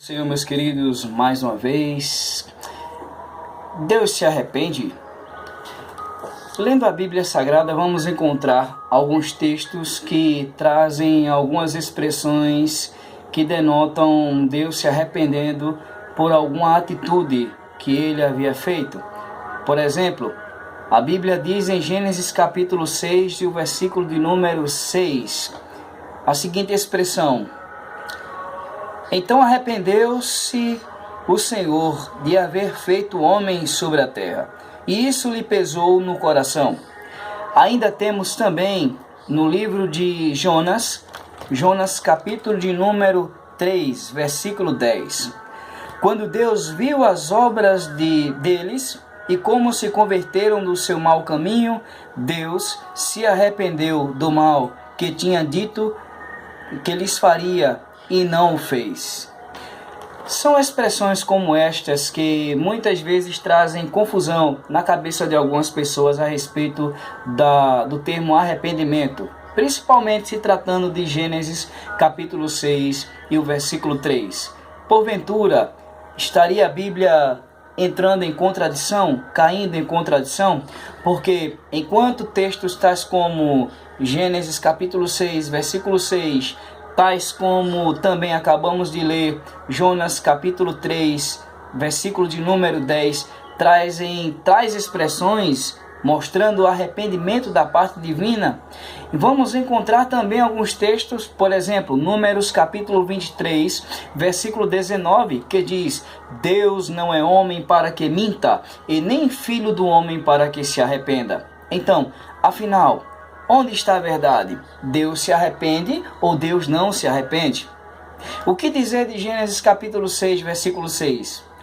Senhor, meus queridos, mais uma vez, Deus se arrepende? Lendo a Bíblia Sagrada, vamos encontrar alguns textos que trazem algumas expressões que denotam Deus se arrependendo por alguma atitude que ele havia feito. Por exemplo, a Bíblia diz em Gênesis capítulo 6, e o versículo de número 6, a seguinte expressão: Então arrependeu-se o Senhor de haver feito homem sobre a terra, e isso lhe pesou no coração. Ainda temos também no livro de Jonas capítulo de número 3, versículo 10. Quando Deus viu as obras deles e como se converteram do seu mau caminho, Deus se arrependeu do mal que tinha dito que lhes faria e não o fez. São expressões como estas que muitas vezes trazem confusão na cabeça de algumas pessoas a respeito do termo arrependimento, principalmente se tratando de Gênesis capítulo 6 e o versículo 3. Porventura, estaria a Bíblia entrando em contradição, caindo em contradição? Porque enquanto textos tais como Gênesis capítulo 6, versículo 6, tais como também acabamos de ler Jonas capítulo 3, versículo de número 10, trazem tais expressões mostrando o arrependimento da parte divina. E vamos encontrar também alguns textos, por exemplo, Números capítulo 23, versículo 19, que diz: Deus não é homem para que minta, e nem filho do homem para que se arrependa. Então, afinal, onde está a verdade? Deus se arrepende ou Deus não se arrepende? O que dizer de Gênesis capítulo 6, versículo 6?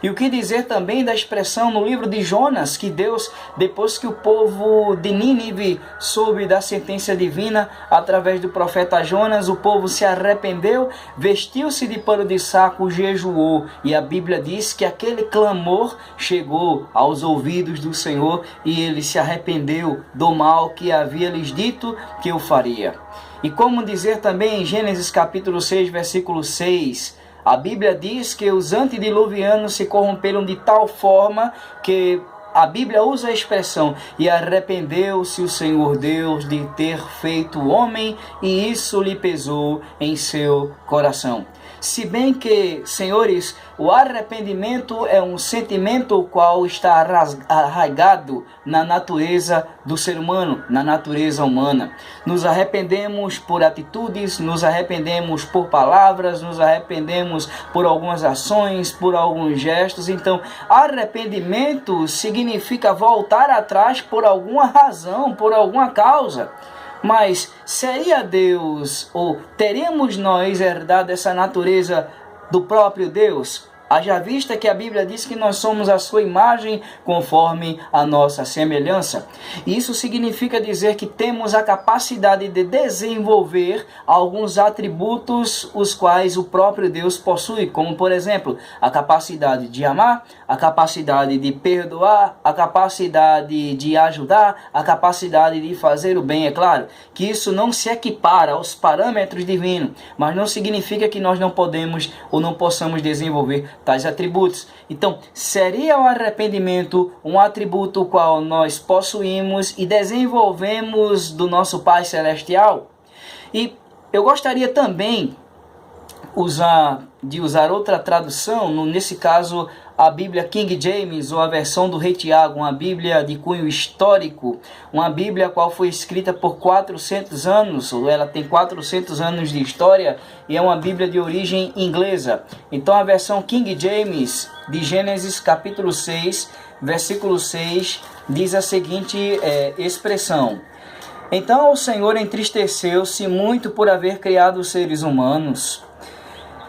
E o que dizer também da expressão no livro de Jonas, que Deus, depois que o povo de Nínive soube da sentença divina através do profeta Jonas, o povo se arrependeu, vestiu-se de pano de saco, jejuou, e a Bíblia diz que aquele clamor chegou aos ouvidos do Senhor e ele se arrependeu do mal que havia lhes dito que o faria. E como dizer também em Gênesis capítulo 6, versículo 6, a Bíblia diz que os antediluvianos se corromperam de tal forma que a Bíblia usa a expressão: e arrependeu-se o Senhor Deus de ter feito o homem, e isso lhe pesou em seu coração. Se bem que, senhores, o arrependimento é um sentimento o qual está arraigado na natureza do ser humano, na natureza humana. Nos arrependemos por atitudes, nos arrependemos por palavras, nos arrependemos por algumas ações, por alguns gestos. Então, arrependimento significa voltar atrás por alguma razão, por alguma causa. Mas seria Deus, ou teremos nós herdado essa natureza do próprio Deus? Haja vista que a Bíblia diz que nós somos a sua imagem conforme a nossa semelhança. Isso significa dizer que temos a capacidade de desenvolver alguns atributos os quais o próprio Deus possui, como por exemplo, a capacidade de amar, a capacidade de perdoar, a capacidade de ajudar, a capacidade de fazer o bem. É claro que isso não se equipara aos parâmetros divinos, mas não significa que nós não podemos ou não possamos desenvolver tais atributos. Então, seria o arrependimento um atributo o qual nós possuímos e desenvolvemos do nosso Pai Celestial? E eu gostaria também de usar outra tradução, nesse caso a Bíblia King James, ou a versão do Rei Tiago, uma Bíblia de cunho histórico, uma Bíblia a qual foi escrita por 400 anos, ou ela tem 400 anos de história, e é uma Bíblia de origem inglesa. Então a versão King James de Gênesis capítulo 6, versículo 6, diz a seguinte expressão: Então o Senhor entristeceu-se muito por haver criado os seres humanos,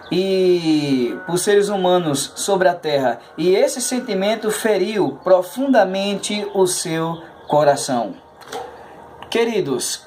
e os seres humanos sobre a terra, e esse sentimento feriu profundamente o seu coração. Queridos,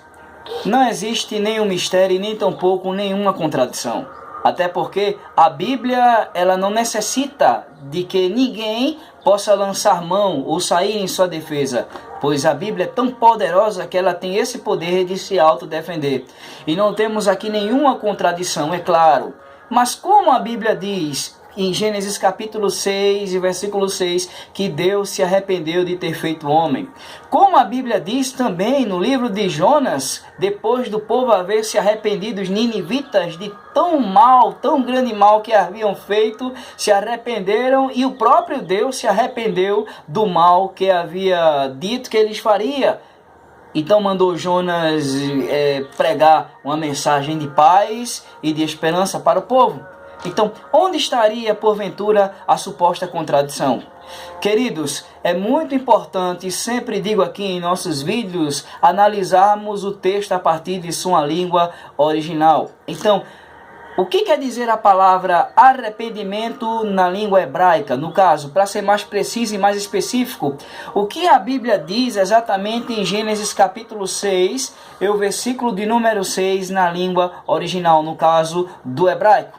não existe nenhum mistério e nem tampouco nenhuma contradição. Até porque a Bíblia ela não necessita de que ninguém possa lançar mão ou sair em sua defesa, pois a Bíblia é tão poderosa que ela tem esse poder de se autodefender. E não temos aqui nenhuma contradição, é claro. Mas como a Bíblia diz em Gênesis capítulo 6 e versículo 6, que Deus se arrependeu de ter feito homem. Como a Bíblia diz também no livro de Jonas, depois do povo haver se arrependido, os ninivitas, de tão mal, tão grande mal que haviam feito, se arrependeram e o próprio Deus se arrependeu do mal que havia dito que eles faria. Então mandou Jonas pregar uma mensagem de paz e de esperança para o povo. Então, onde estaria, porventura, a suposta contradição? Queridos, é muito importante, sempre digo aqui em nossos vídeos, analisarmos o texto a partir de sua língua original. Então, o que quer dizer a palavra arrependimento na língua hebraica? No caso, para ser mais preciso e mais específico, o que a Bíblia diz exatamente em Gênesis capítulo 6, e o versículo de número 6 na língua original, no caso do hebraico?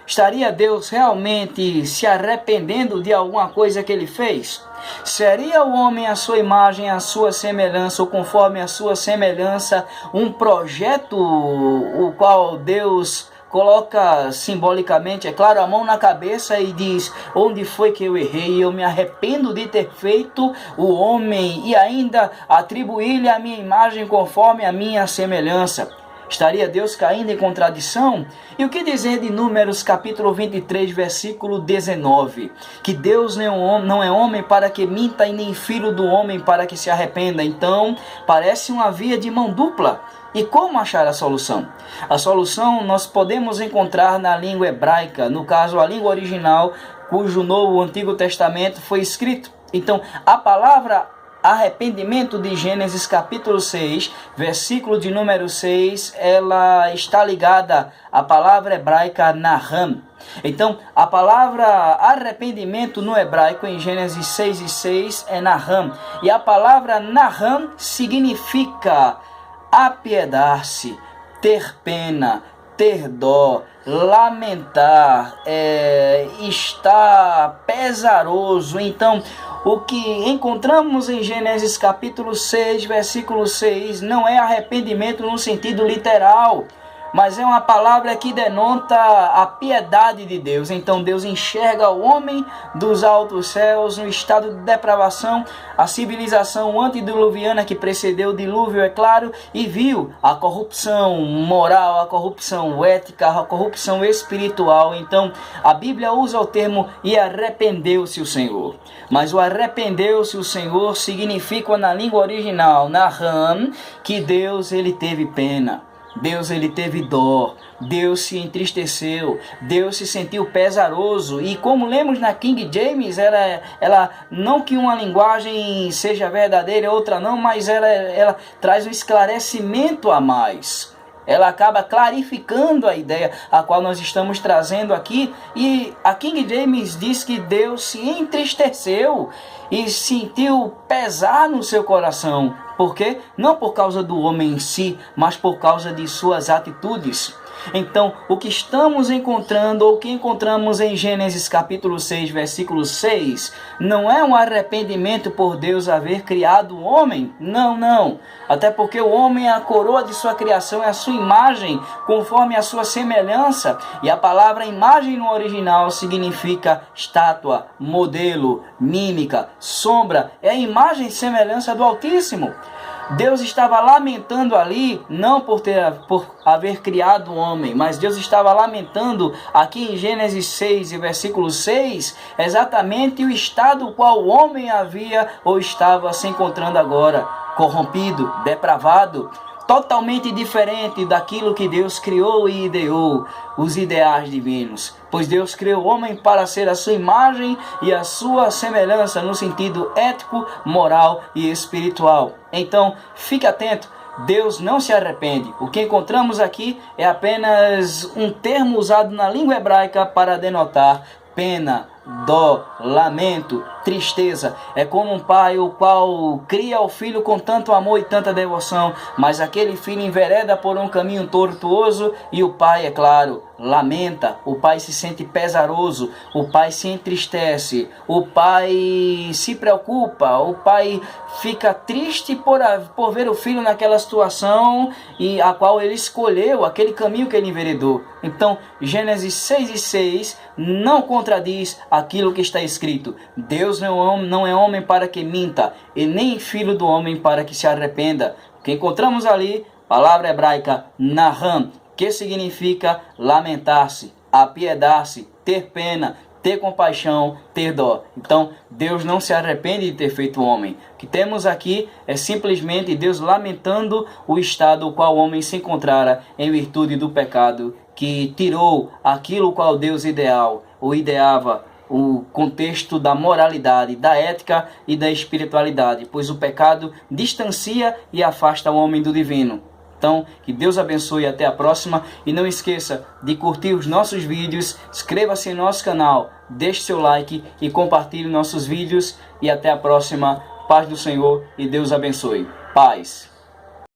Estaria Deus realmente se arrependendo de alguma coisa que ele fez? Seria o homem a sua imagem, a sua semelhança, ou conforme a sua semelhança, um projeto o qual Deus coloca simbolicamente, é claro, a mão na cabeça e diz: onde foi que eu errei? Eu me arrependo de ter feito o homem e ainda atribuir-lhe a minha imagem conforme a minha semelhança. Estaria Deus caindo em contradição? E o que dizer de Números capítulo 23, versículo 19? Que Deus não é homem para que minta e nem filho do homem para que se arrependa. Então, parece uma via de mão dupla. E como achar a solução? A solução nós podemos encontrar na língua hebraica, no caso a língua original, cujo Novo Antigo Testamento foi escrito. Então, a palavra arrependimento de Gênesis capítulo 6, versículo de número 6, ela está ligada à palavra hebraica naham. Então, a palavra arrependimento no hebraico em Gênesis 6 e 6 é naham. E a palavra naham significa apiedar-se, ter pena, ter dó, lamentar, estar pesaroso. Então, o que encontramos em Gênesis capítulo 6, versículo 6, não é arrependimento no sentido literal, mas é uma palavra que denota a piedade de Deus. Então Deus enxerga o homem dos altos céus no estado de depravação, a civilização antediluviana que precedeu o dilúvio, é claro, e viu a corrupção moral, a corrupção ética, a corrupção espiritual. Então a Bíblia usa o termo "e arrependeu-se o Senhor". Mas o arrependeu-se o Senhor significa na língua original, naham, que Deus ele teve pena. Deus ele teve dó, Deus se entristeceu, Deus se sentiu pesaroso. E como lemos na King James, ela não que uma linguagem seja verdadeira e outra não, mas ela traz um esclarecimento a mais. Ela acaba clarificando a ideia a qual nós estamos trazendo aqui. E a King James diz que Deus se entristeceu e sentiu pesar no seu coração. Por quê? Não por causa do homem em si, mas por causa de suas atitudes. Então, o que estamos encontrando, ou o que encontramos em Gênesis capítulo 6, versículo 6, não é um arrependimento por Deus haver criado o homem. Não, não. Até porque o homem é a coroa de sua criação, é a sua imagem, conforme a sua semelhança. E a palavra imagem no original significa estátua, modelo, mímica, sombra. É a imagem e semelhança do Altíssimo. Deus estava lamentando ali, não por haver criado o homem, mas Deus estava lamentando aqui em Gênesis 6 e versículo 6, exatamente o estado no qual o homem havia ou estava se encontrando agora, corrompido, depravado, totalmente diferente daquilo que Deus criou e ideou, os ideais divinos. Pois Deus criou o homem para ser a sua imagem e a sua semelhança no sentido ético, moral e espiritual. Então, fique atento, Deus não se arrepende. O que encontramos aqui é apenas um termo usado na língua hebraica para denotar pena, dó, lamento, tristeza. É como um pai o qual cria o filho com tanto amor e tanta devoção, mas aquele filho envereda por um caminho tortuoso e o pai, é claro, lamenta, o pai se sente pesaroso, o pai se entristece, o pai se preocupa, o pai fica triste por ver o filho naquela situação e a qual ele escolheu, aquele caminho que ele enveredou. Então, Gênesis 6:6 não contradiz aquilo que está escrito. Deus não é homem para que minta, e nem filho do homem para que se arrependa. O que encontramos ali, palavra hebraica, naham, que significa lamentar-se, apiedar-se, ter pena, ter compaixão, ter dó. Então, Deus não se arrepende de ter feito o homem. O que temos aqui é simplesmente Deus lamentando o estado no qual o homem se encontrara em virtude do pecado, que tirou aquilo qual Deus ideava, o contexto da moralidade, da ética e da espiritualidade, pois o pecado distancia e afasta o homem do divino. Então, que Deus abençoe e até a próxima. E não esqueça de curtir os nossos vídeos, inscreva-se em nosso canal, deixe seu like e compartilhe nossos vídeos. E até a próxima. Paz do Senhor e Deus abençoe. Paz.